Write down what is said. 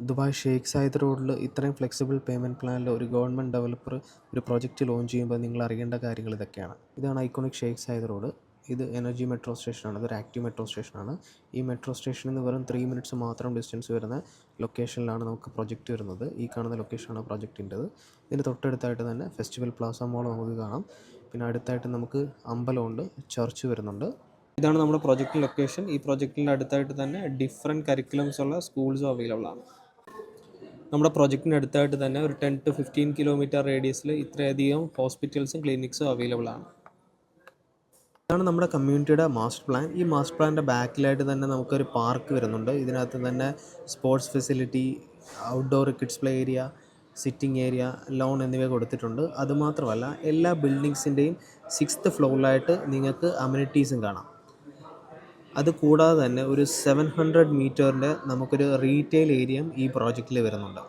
Dubai Sheikh Zayed റോഡിൽ ഇത്രയും flexible payment പ്ലാനിൽ ഒരു ഗവൺമെൻറ് ഡെവലപ്പർ ഒരു പ്രൊജക്റ്റ് ലോഞ്ച് ചെയ്യുമ്പോൾ നിങ്ങൾ അറിയേണ്ട കാര്യങ്ങൾ ഇതൊക്കെയാണ്. ഇതാണ് ഐക്കോണിക് ഷെയ്ഖ് സായിദ് റോഡ്. ഇത് എനർജി മെട്രോ സ്റ്റേഷനാണ്. ഇതൊരു ആക്റ്റീവ് മെട്രോ സ്റ്റേഷനാണ്. ഈ മെട്രോ സ്റ്റേഷനിൽ നിന്ന് വെറും 3 മിനിറ്റ്സ് മാത്രം ഡിസ്റ്റൻസ് വരുന്ന ലൊക്കേഷനിലാണ് നമുക്ക് പ്രൊജക്റ്റ് വരുന്നത്. ഈ കാണുന്ന ലൊക്കേഷനാണ് പ്രൊജക്റ്റിൻ്റെത്. ഇതിന് തൊട്ടടുത്തായിട്ട് തന്നെ ഫെസ്റ്റിവൽ പ്ലാസ മോൾ നമുക്ക് കാണാം. പിന്നെ അടുത്തായിട്ട് നമുക്ക് അമ്പലമുണ്ട്, ചർച്ച് വരുന്നുണ്ട്. ഇതാണ് നമ്മുടെ പ്രൊജക്റ്റ് ലൊക്കേഷൻ. ഈ പ്രൊജക്റ്റിൻ്റെ അടുത്തായിട്ട് തന്നെ ഡിഫറെൻറ്റ് കരിക്കുലംസ് ഉള്ള സ്കൂൾസും അവൈലബിൾ ആണ്. നമ്മുടെ പ്രൊജക്റ്റിന് അടുത്തായിട്ട് തന്നെ ഒരു 10 to 15 കിലോമീറ്റർ റേഡിയസിൽ ഇത്രയധികം ഹോസ്പിറ്റൽസും ക്ലിനിക്സും അവൈലബിൾ ആണ്. ഇതാണ് നമ്മുടെ കമ്മ്യൂണിറ്റിയുടെ മാസ്റ്റർ പ്ലാൻ. ഈ മാസ്റ്റർ പ്ലാനിൻ്റെ ബാക്കിലായിട്ട് തന്നെ നമുക്കൊരു പാർക്ക് വരുന്നുണ്ട്. ഇതിനകത്ത് തന്നെ sports facility, outdoor kids play area, sitting area, loan എന്നിവ കൊടുത്തിട്ടുണ്ട്. അതുമാത്രമല്ല എല്ലാ ബിൽഡിങ്സിൻ്റെയും 6th ഫ്ലോറിലായിട്ട് നിങ്ങൾക്ക് അമ്യൂണിറ്റീസും കാണാം. അതുകൂടാതെ തന്നെ ഒരു 700 മീറ്ററിൻ്റെ നമുക്കൊരു റീറ്റെയിൽ ഏരിയയും ഈ പ്രോജക്റ്റിൽ വരുന്നുണ്ട്.